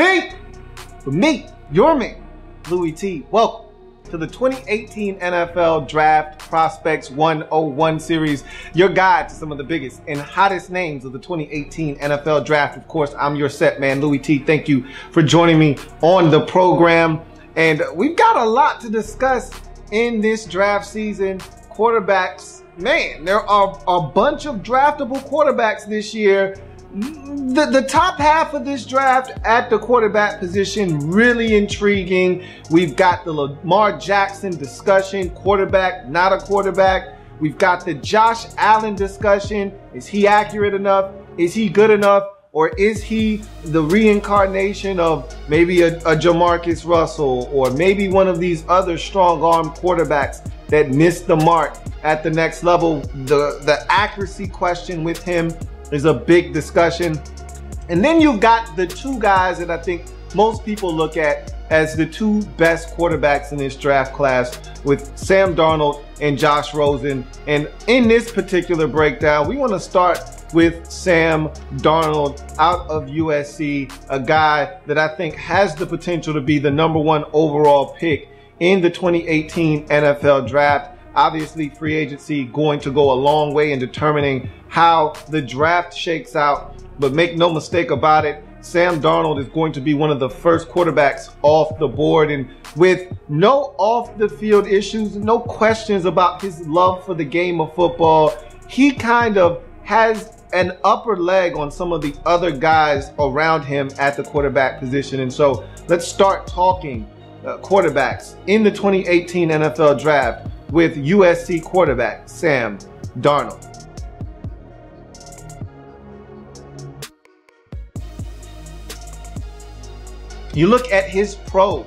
me, your man, Louie T. Welcome to the 2018 NFL Draft Prospects 101 series, your guide to some of the biggest and hottest names of the 2018 NFL Draft. Of course, I'm your set man, Louie T. Thank you for joining me on the program. And we've got a lot to discuss in this draft season. Quarterbacks, man, there are a bunch of draftable quarterbacks this year. The top half of this draft at the quarterback position, really intriguing. We've got the Lamar Jackson discussion, quarterback, not a quarterback. We've got the Josh Allen discussion. Is he accurate enough? Is he good enough? Or is he the reincarnation of maybe a Jamarcus Russell or maybe one of these other strong-arm quarterbacks that missed the mark at the next level? The accuracy question with him is a big discussion. And then you've got the two guys that I think most people look at as the two best quarterbacks in this draft class, with Sam Darnold and Josh Rosen. And in this particular breakdown, we want to start with Sam Darnold out of USC, a guy that I think has the potential to be the #1 overall pick in the 2018 NFL Draft. Obviously, free agency going to go a long way in determining how the draft shakes out. But make no mistake about it, Sam Darnold is going to be one of the first quarterbacks off the board. And with no off-the-field issues, no questions about his love for the game of football, he kind of has an upper leg on some of the other guys around him at the quarterback position. And so let's start talking quarterbacks in the 2018 NFL Draft with USC quarterback Sam Darnold. You look at his pros,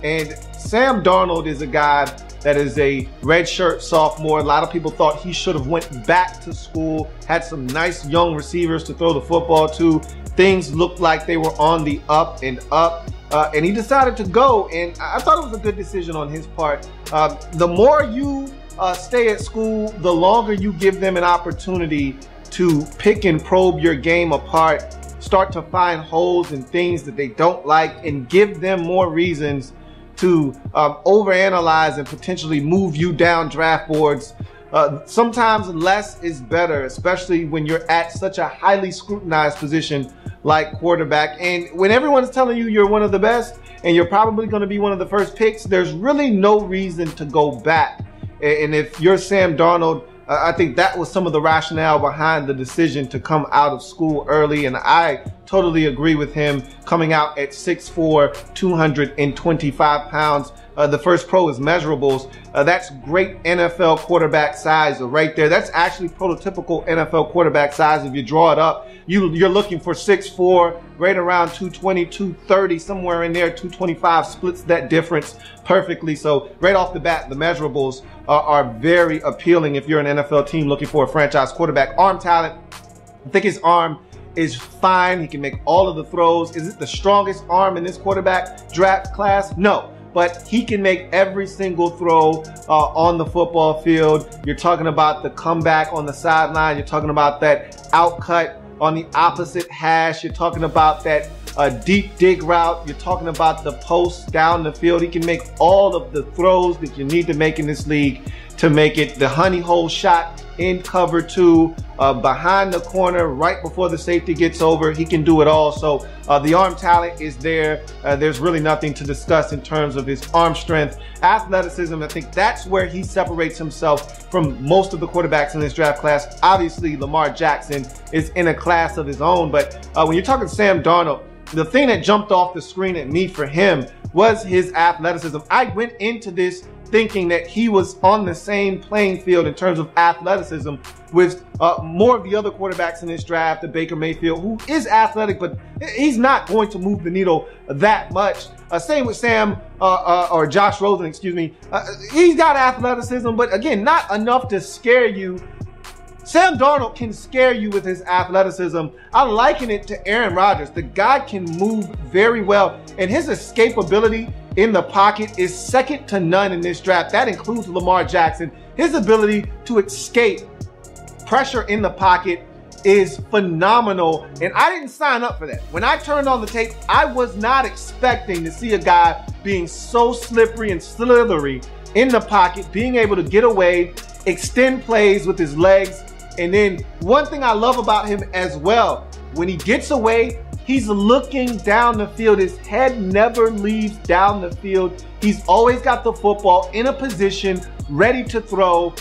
and Sam Darnold is a guy that is a redshirt sophomore. A lot of people thought he should have went back to school, had some nice young receivers to throw the football to. Things looked like they were on the up and up. And he decided to go, and I thought it was a good decision on his part. The more you stay at school, the longer you give them an opportunity to pick and probe your game apart, start to find holes and things that they don't like, and give them more reasons to overanalyze and potentially move you down draft boards. Sometimes less is better, especially when you're at such a highly scrutinized position like quarterback. And when everyone's telling you you're one of the best and you're probably going to be one of the first picks, there's really no reason to go back. And if you're Sam Darnold, I think that was some of the rationale behind the decision to come out of school early. And I totally agree with him coming out at 6'4", 225 pounds. The first pro is measurables. That's great NFL quarterback size right there. That's actually prototypical NFL quarterback size. If you draw it up, you're looking for 6'4", right around 220, 230, somewhere in there. 225 splits that difference perfectly. So right off the bat, the measurables are very appealing if you're an NFL team looking for a franchise quarterback. Arm talent, I think his arm is fine. He can make all of the throws. Is it the strongest arm in this quarterback draft class? No. But he can make every single throw on the football field. You're talking about the comeback on the sideline. You're talking about that outcut on the opposite hash. You're talking about that deep dig route. You're talking about the post down the field. He can make all of the throws that you need to make in this league to make it the honey hole shot in cover two, behind the corner, right before the safety gets over. He can do it all. So the arm talent is there. There's really nothing to discuss in terms of his arm strength. Athleticism, I think that's where he separates himself from most of the quarterbacks in this draft class. Obviously, Lamar Jackson is in a class of his own. But when you're talking Sam Darnold, the thing that jumped off the screen at me for him was his athleticism. I went into this thinking that he was on the same playing field in terms of athleticism with more of the other quarterbacks in this draft, the Baker Mayfield, who is athletic, but he's not going to move the needle that much. Same with Sam, or Josh Rosen, excuse me. He's got athleticism, but again, not enough to scare you. Sam Darnold can scare you with his athleticism. I liken it to Aaron Rodgers. The guy can move very well, and his escapability in the pocket is second to none in this draft. That includes Lamar Jackson. His ability to escape pressure in the pocket is phenomenal, and I didn't sign up for that. When I turned on the tape, I was not expecting to see a guy being so slippery and slithery in the pocket, being able to get away, extend plays with his legs. And then one thing I love about him as well, when he gets away, he's looking down the field. His head never leaves down the field. He's always got the football in a position ready to throw.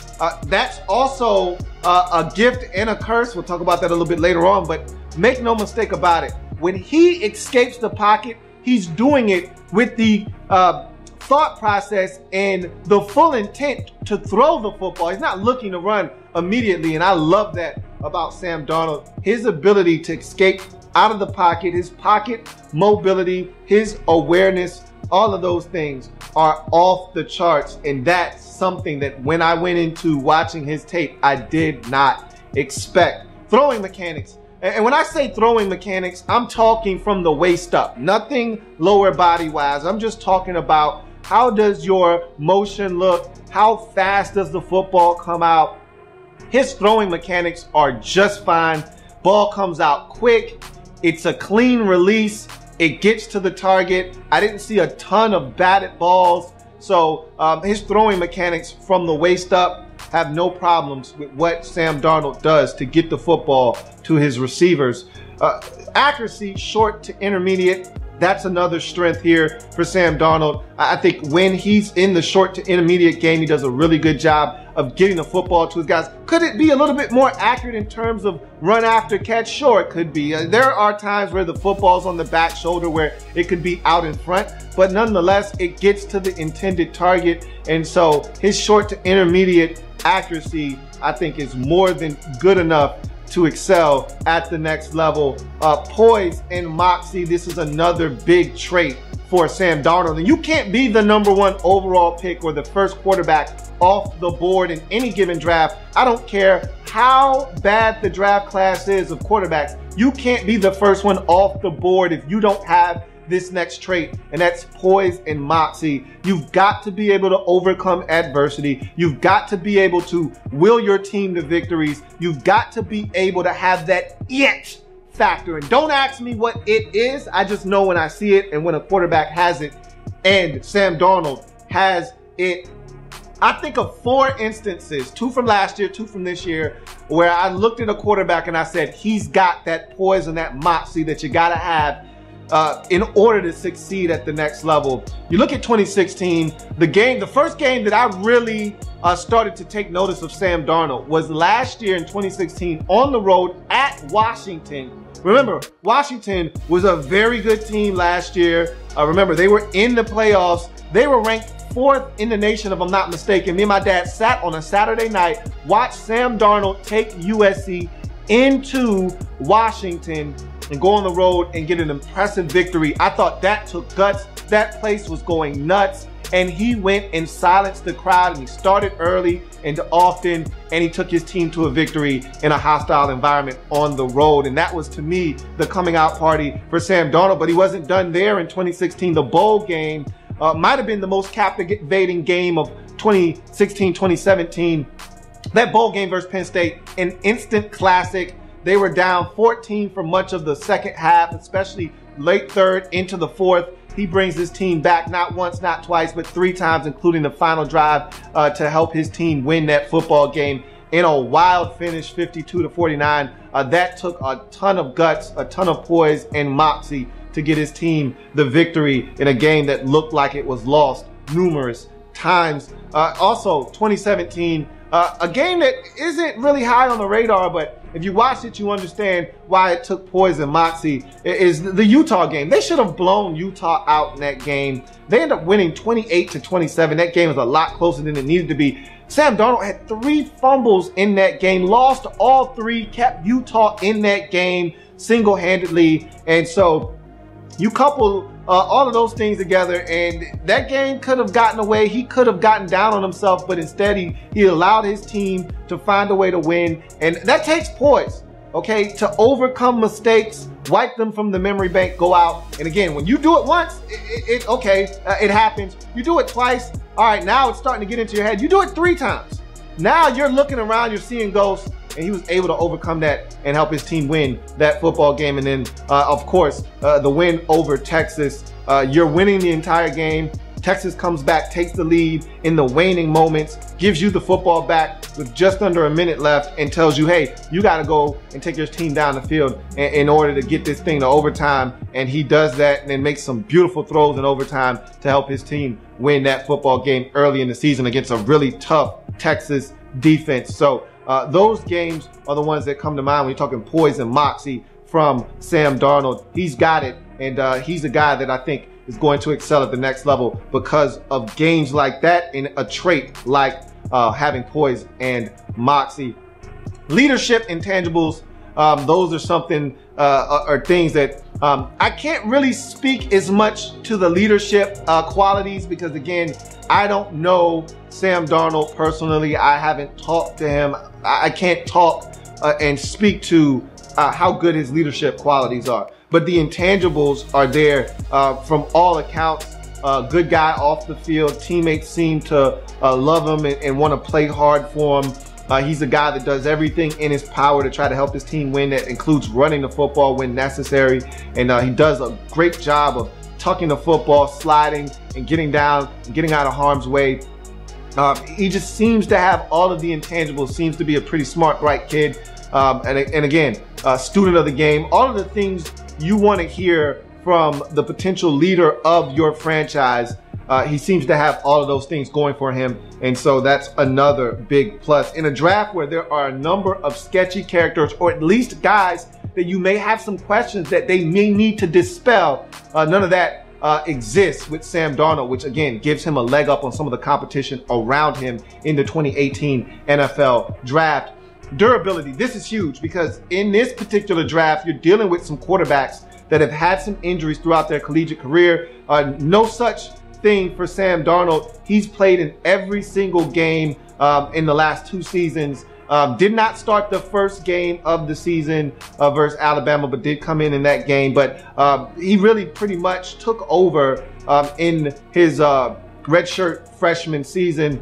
That's also a gift and a curse. We'll talk about that a little bit later on, but make no mistake about it. When he escapes the pocket, he's doing it with the thought process and the full intent to throw the football. He's not looking to run immediately, and I love that about Sam Darnold. His ability to escape out of the pocket, his pocket mobility, his awareness, all of those things are off the charts, and that's something that when I went into watching his tape, I did not expect. Throwing mechanics. And when I say throwing mechanics, I'm talking from the waist up, nothing lower body wise. I'm just talking about how does your motion look? How fast does the football come out? His throwing mechanics are just fine. Ball comes out quick. It's a clean release. It gets to the target. I didn't see a ton of batted balls. So his throwing mechanics from the waist up have no problems with what Sam Darnold does to get the football to his receivers. Accuracy, short to intermediate. That's another strength here for Sam Darnold. I think when he's in the short to intermediate game, he does a really good job of getting the football to his guys. Could it be a little bit more accurate in terms of run after catch? Sure, it could be. There are times where the football's on the back shoulder where it could be out in front, but nonetheless, it gets to the intended target. And so his short to intermediate accuracy, I think, is more than good enough to excel at the next level. Poise and Moxie, this is another big trait for Sam Darnold. And you can't be the #1 overall pick or the first quarterback off the board in any given draft. I don't care how bad the draft class is of quarterbacks. You can't be the first one off the board if you don't have this next trait, and that's poise and moxie. You've got to be able to overcome adversity. You've got to be able to will your team to victories. You've got to be able to have that it factor. And don't ask me what it is. I just know when I see it and when a quarterback has it, and Sam Darnold has it. I think of 4 instances, 2 from last year, 2 from this year, where I looked at a quarterback and I said, he's got that poise and that moxie that you got to have in order to succeed at the next level. You look at 2016, the first game that I really started to take notice of Sam Darnold was last year in 2016 on the road at Washington. Remember, Washington was a very good team last year. Remember, they were in the playoffs. They were ranked 4th in the nation, if I'm not mistaken. Me and my dad sat on a Saturday night, watched Sam Darnold take USC into Washington and go on the road and get an impressive victory. I thought that took guts. That place was going nuts. And he went and silenced the crowd, and he started early and often, and he took his team to a victory in a hostile environment on the road. And that was, to me, the coming out party for Sam Darnold. But he wasn't done there in 2016. The bowl game might have been the most captivating game of 2016, 2017. That bowl game versus Penn State, an instant classic. They were down 14 for much of the second half, especially late third into the fourth. He brings his team back not once, not twice, but 3 times, including the final drive to help his team win that football game in a wild finish, 52-49. That took a ton of guts, a ton of poise and moxie to get his team the victory in a game that looked like it was lost numerous times. Also, 2017, a game that isn't really high on the radar, but if you watch it, you understand why it took poise and moxie, is the Utah game. They should have blown Utah out in that game. They ended up winning 28-27. That game was a lot closer than it needed to be. Sam Darnold had 3 fumbles in that game, lost all 3, kept Utah in that game single-handedly. And so you couple all of those things together, and that game could have gotten away. He could have gotten down on himself, but instead he allowed his team to find a way to win. And that takes poise, okay, to overcome mistakes, wipe them from the memory bank, go out. And again, when you do it once, it happens. You do it twice. All right, now it's starting to get into your head. You do it 3 times. now you're looking around, you're seeing ghosts, and he was able to overcome that and help his team win that football game. And then, of course, the win over Texas. You're winning the entire game. Texas comes back, takes the lead in the waning moments, gives you the football back with just under a minute left, and tells you, hey, you got to go and take your team down the field in order to get this thing to overtime. And he does that and then makes some beautiful throws in overtime to help his team win that football game early in the season against a really tough Texas defense. So those games are the ones that come to mind when you're talking poise and moxie from Sam Darnold. He's got it, and he's a guy that I think is going to excel at the next level because of games like that and a trait like having poise and moxie. Leadership intangibles, those are something are things that I can't really speak as much to the leadership qualities because, again, I don't know Sam Darnold personally. I haven't talked to him. I can't talk and speak to how good his leadership qualities are. But the intangibles are there from all accounts. Good guy off the field. Teammates seem to love him and want to play hard for him. He's a guy that does everything in his power to try to help his team win. That includes running the football when necessary. And he does a great job of tucking the football, sliding, and getting down and getting out of harm's way. He just seems to have all of the intangibles, seems to be a pretty smart, bright kid. And again, student of the game, all of the things you want to hear from the potential leader of your franchise. He seems to have all of those things going for him. And so that's another big plus. In a draft where there are a number of sketchy characters, or at least guys that you may have some questions that they may need to dispel, none of that exists with Sam Darnold, which again gives him a leg up on some of the competition around him in the 2018 NFL draft. Durability, this is huge because in this particular draft, you're dealing with some quarterbacks that have had some injuries throughout their collegiate career. No such thing for Sam Darnold. He's played in every single game in the last 2 seasons. Did not start the first game of the season versus Alabama, but did come in that game. But he really pretty much took over in his redshirt freshman season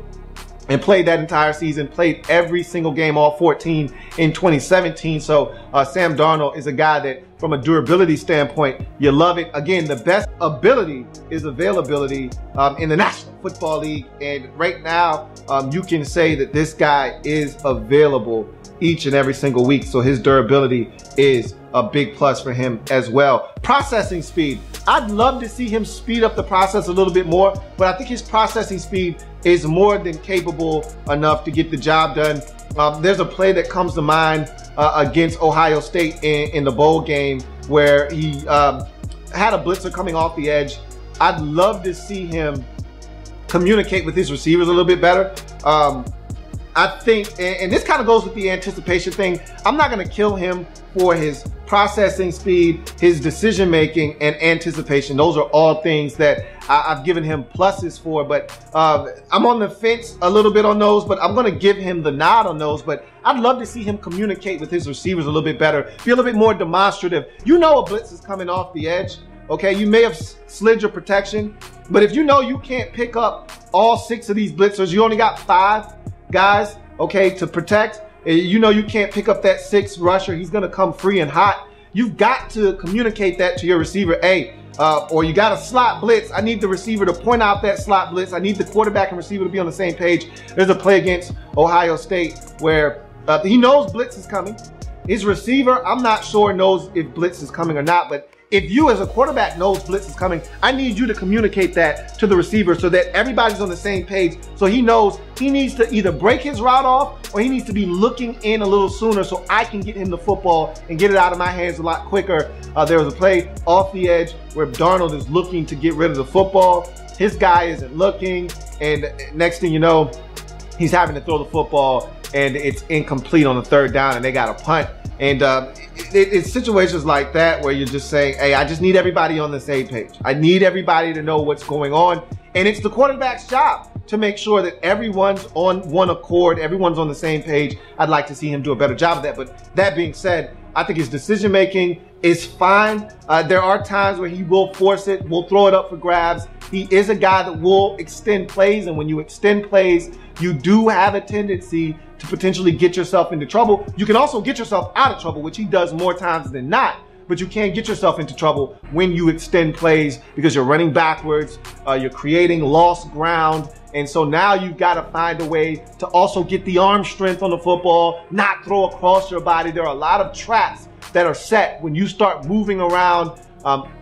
and played that entire season, played every single game, all 14 in 2017. So Sam Darnold is a guy that from a durability standpoint, you love it. Again, the best ability is availability in the National Football League. And right now, you can say that this guy is available each and every single week. So his durability is a big plus for him as well. Processing speed. I'd love to see him speed up the process a little bit more, but I think his processing speed is more than capable enough to get the job done. There's a play that comes to mind against Ohio State in the bowl game where he had a blitzer coming off the edge. I'd love to see him communicate with his receivers a little bit better. I think, and this kind of goes with the anticipation thing, I'm not going to kill him for his processing speed, his decision making, and anticipation. Those are all things that I've given him pluses for, but I'm on the fence a little bit on those, but I'm going to give him the nod on those. But I'd love to see him communicate with his receivers a little bit better, be a little bit more demonstrative. You know a blitz is coming off the edge. Okay, you may have slid your protection, but if you know you can't pick up all 6 of these blitzers, you only got 5 guys, okay, to protect. You know you can't pick up that 6th rusher. He's going to come free and hot. You've got to communicate that to your receiver. Hey, or you got a slot blitz. I need the receiver to point out that slot blitz. I need the quarterback and receiver to be on the same page. There's a play against Ohio State where he knows blitz is coming. His receiver, I'm not sure, knows if blitz is coming or not, but if you as a quarterback knows blitz is coming, I need you to communicate that to the receiver so that everybody's on the same page, so he knows he needs to either break his route off or he needs to be looking in a little sooner so I can get him the football and get it out of my hands a lot quicker. There was a play off the edge where Darnold is looking to get rid of the football. His guy isn't looking, and next thing you know, he's having to throw the football and it's incomplete on the 3rd down and they got a punt. And it's situations like that where you're just saying, hey, I just need everybody on the same page. I need everybody to know what's going on. And it's the quarterback's job to make sure that everyone's on one accord, everyone's on the same page. I'd like to see him do a better job of that. But that being said, I think his decision making is fine. There are times where he will force it, will throw it up for grabs. He is a guy that will extend plays, and when you extend plays, you do have a tendency to potentially get yourself into trouble. You can also get yourself out of trouble, which he does more times than not. But you can get yourself into trouble when you extend plays because you're running backwards, you're creating lost ground. And so now you've got to find a way to also get the arm strength on the football, not throw across your body. There are a lot of traps that are set when you start moving around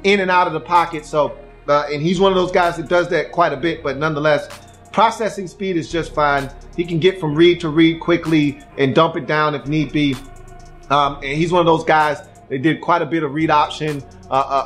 in and out of the pocket. So, and he's one of those guys that does that quite a bit, but nonetheless, processing speed is just fine. He can get from read to read quickly and dump it down if need be. And he's one of those guys. They did quite a bit of read option,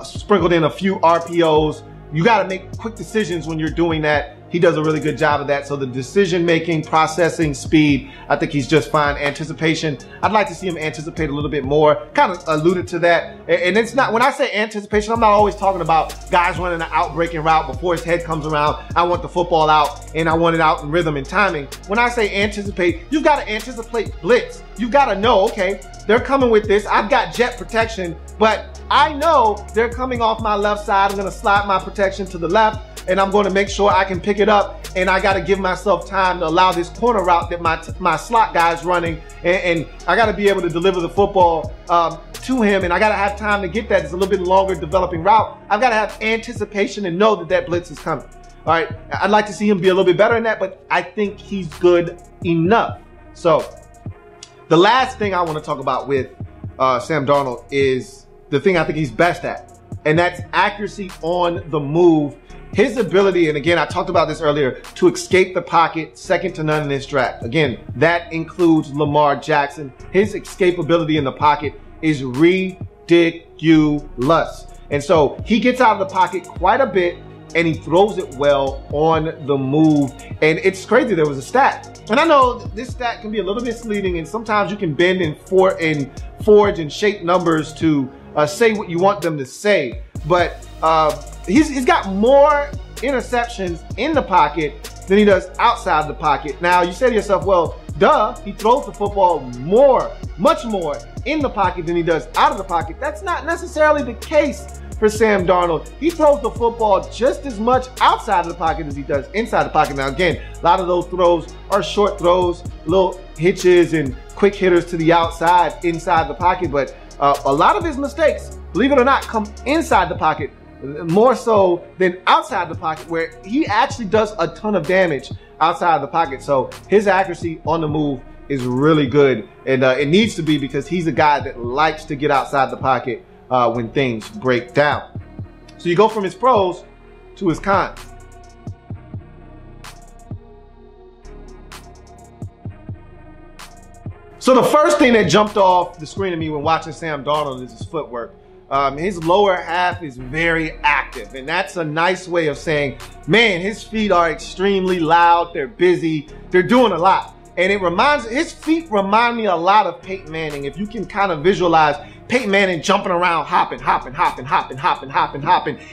sprinkled in a few RPOs. You got to make quick decisions when you're doing that. He does a really good job of that. So the decision-making, processing speed, I think he's just fine. Anticipation, I'd like to see him anticipate a little bit more. Kind of alluded to that. And it's not, when I say anticipation, I'm not always talking about guys running an out-breaking route before his head comes around. I want the football out, and I want it out in rhythm and timing. When I say anticipate, you've got to anticipate blitz. You've got to know, okay, they're coming with this. I've got jet protection, but I know they're coming off my left side. I'm going to slide my protection to the left, and I'm going to make sure I can pick it up, and I got to give myself time to allow this corner route that my slot guy's running, and I got to be able to deliver the football to him, and I got to have time to get that. It's a little bit longer developing route. I've got to have anticipation and know that that blitz is coming. All right, I'd like to see him be a little bit better in that, but I think he's good enough. So the last thing I want to talk about with Sam Darnold is the thing I think he's best at, and that's accuracy on the move. His ability, and again, I talked about this earlier, to escape the pocket, second to none in this draft. Again, that includes Lamar Jackson. His escapability in the pocket is ridiculous. And so he gets out of the pocket quite a bit, and he throws it well on the move. And it's crazy, there was a stat. And I know this stat can be a little misleading, and sometimes you can bend and forge and shape numbers to say what you want them to say. But he's got more interceptions in the pocket than he does outside the pocket. Now, you say to yourself, well, duh, he throws the football much more in the pocket than he does out of the pocket. That's not necessarily the case for Sam Darnold. He throws the football just as much outside of the pocket as he does inside the pocket. Now, again, a lot of those throws are short throws, little hitches and quick hitters to the outside, inside the pocket. But a lot of his mistakes, believe it or not, come inside the pocket, more so than outside the pocket, where he actually does a ton of damage outside the pocket. So his accuracy on the move is really good, and it needs to be, because he's a guy that likes to get outside the pocket when things break down. So you go from his pros to his cons. So the first thing that jumped off the screen to me when watching Sam Darnold is his footwork. His lower half is very active, and that's a nice way of saying, man, his feet are extremely loud, they're busy, they're doing a lot. And his feet remind me a lot of Peyton Manning. If you can kind of visualize Peyton Manning jumping around, hopping,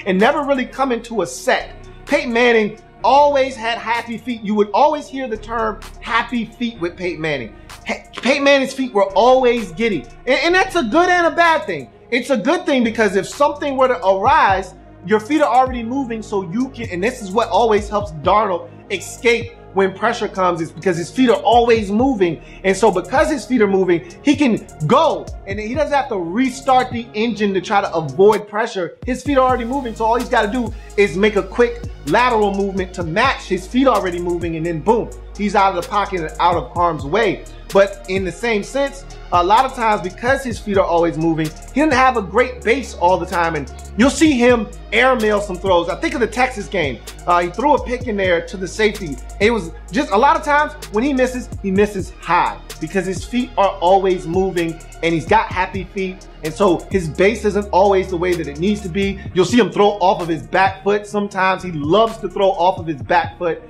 and never really coming to a set. Peyton Manning always had happy feet. You would always hear the term happy feet with Peyton Manning. Peyton Manning's feet were always giddy. And that's a good and a bad thing. It's a good thing because if something were to arise, your feet are already moving, so you can, and this is what always helps Darnold escape when pressure comes, is because his feet are always moving. And so because his feet are moving, he can go, and he doesn't have to restart the engine to try to avoid pressure. His feet are already moving, so all he's got to do is make a quick lateral movement to match his feet already moving, and then boom, he's out of the pocket and out of harm's way. But in the same sense, a lot of times, because his feet are always moving, he doesn't have a great base all the time, and you'll see him airmail some throws. I think of the Texas game. He threw a pick in there to the safety. It was just a lot of times when he misses high because his feet are always moving, and he's got happy feet, and so his base isn't always the way that it needs to be. You'll see him throw off of his back foot sometimes. He loves to throw off of his back foot.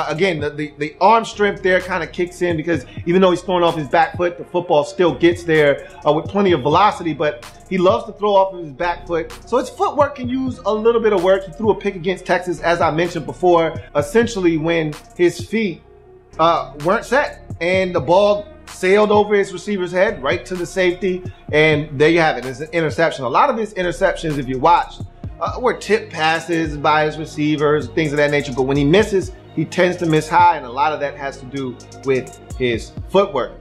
Again, the arm strength there kind of kicks in because even though he's throwing off his back foot, the football still gets there with plenty of velocity, but he loves to throw off of his back foot. So his footwork can use a little bit of work. He threw a pick against Texas, as I mentioned before, essentially when his feet weren't set and the ball sailed over his receiver's head right to the safety, and there you have it. It's an interception. A lot of his interceptions, if you watch, were tip passes by his receivers, things of that nature, but when he misses, he tends to miss high, and a lot of that has to do with his footwork.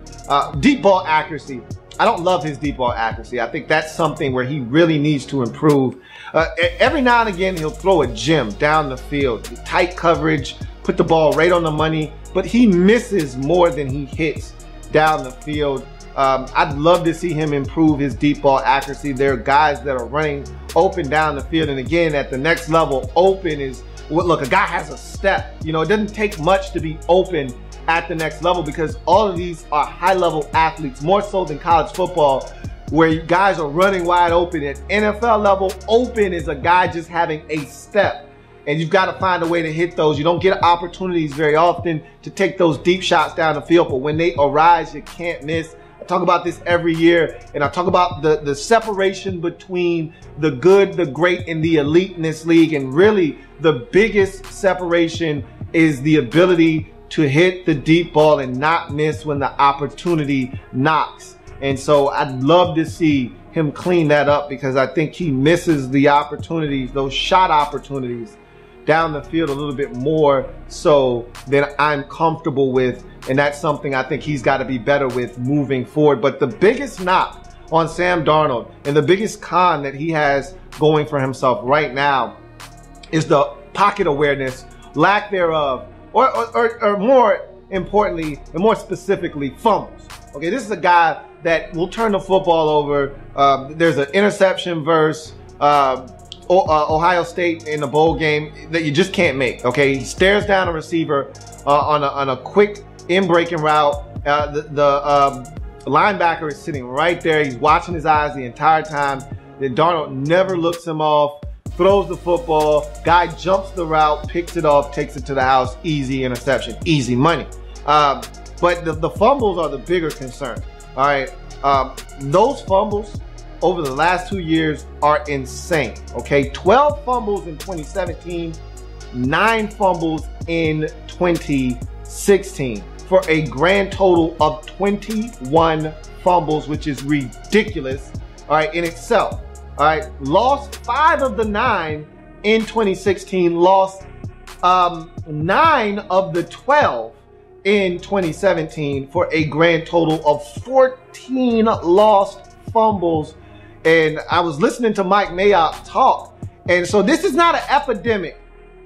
Deep ball accuracy. I don't love his deep ball accuracy. I think that's something where he really needs to improve. Every now and again, he'll throw a gem down the field, tight coverage, put the ball right on the money, but he misses more than he hits down the field. I'd love to see him improve his deep ball accuracy. There are guys that are running open down the field, and again, at the next level, open is, look, a guy has a step. You know, it doesn't take much to be open at the next level because all of these are high-level athletes, more so than college football, where guys are running wide open. At NFL level, open is a guy just having a step, and you've got to find a way to hit those. You don't get opportunities very often to take those deep shots down the field, but when they arise, you can't miss. I talk about this every year, and I talk about the separation between the good, the great, and the elite in this league, and really the biggest separation is the ability to hit the deep ball and not miss when the opportunity knocks. And so I'd love to see him clean that up because I think he misses the opportunities, those shot opportunities down the field a little bit more so than I'm comfortable with. And that's something I think he's got to be better with moving forward. But the biggest knock on Sam Darnold and the biggest con that he has going for himself right now is the pocket awareness, lack thereof, or more importantly and more specifically, fumbles. Okay, this is a guy that will turn the football over. There's an interception versus Ohio State in the bowl game that you just can't make. Okay, he stares down a receiver on a quick in-breaking route. The linebacker is sitting right there. He's watching his eyes the entire time. Then Darnold never looks him off, throws the football, guy jumps the route, picks it off, takes it to the house. Easy interception, easy money. But the fumbles are the bigger concern. All right, those fumbles over the last 2 years are insane. Okay, 12 fumbles in 2017, 9 fumbles in 2016 for a grand total of 21 fumbles, which is ridiculous. All right, in itself. All right, lost 5 of the 9 in 2016, lost 9 of the 12 in 2017 for a grand total of 14 lost fumbles. And I was listening to Mike Mayock talk, and so this is not an epidemic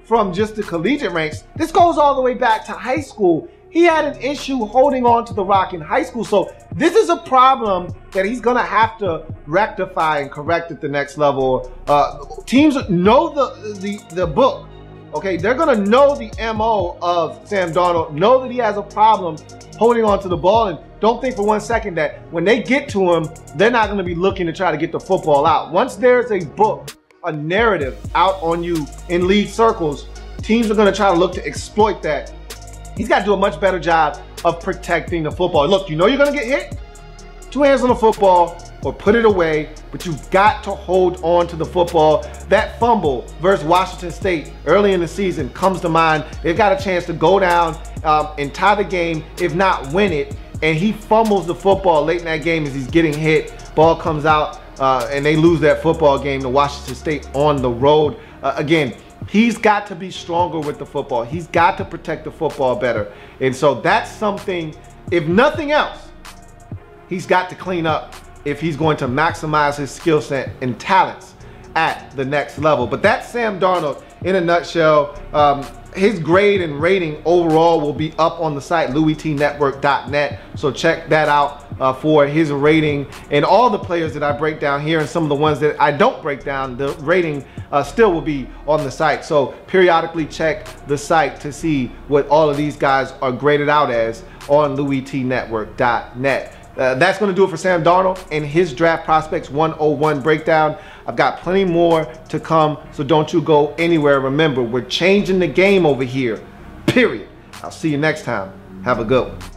from just the collegiate ranks. This goes all the way back to high school. He had an issue holding on to the rock in high school. So this is a problem that he's going to have to rectify and correct at the next level. Teams know the book. Okay, they're going to know the MO of Sam Darnold, know that he has a problem holding on to the ball, and don't think for 1 second that when they get to him, they're not going to be looking to try to get the football out. Once there's a book, a narrative out on you in league circles, teams are going to try to look to exploit that. He's got to do a much better job of protecting the football. Look, you know you're going to get hit. 2 hands on the football or put it away, but you've got to hold on to the football. That fumble versus Washington State early in the season comes to mind. They've got a chance to go down and tie the game, if not win it, and he fumbles the football late in that game as he's getting hit. Ball comes out and they lose that football game to Washington State on the road. Again, he's got to be stronger with the football. He's got to protect the football better. And so that's something, if nothing else, he's got to clean up if he's going to maximize his skill set and talents at the next level. But that's Sam Darnold in a nutshell. His grade and rating overall will be up on the site, LouieTNetwork.net. So check that out for his rating and all the players that I break down here, and some of the ones that I don't break down, the rating still will be on the site. So periodically check the site to see what all of these guys are graded out as on LouieTNetwork.net. That's going to do it for Sam Darnold and his draft prospects 101 breakdown. I've got plenty more to come, so don't you go anywhere. Remember, we're changing the game over here, period. I'll see you next time. Have a good one.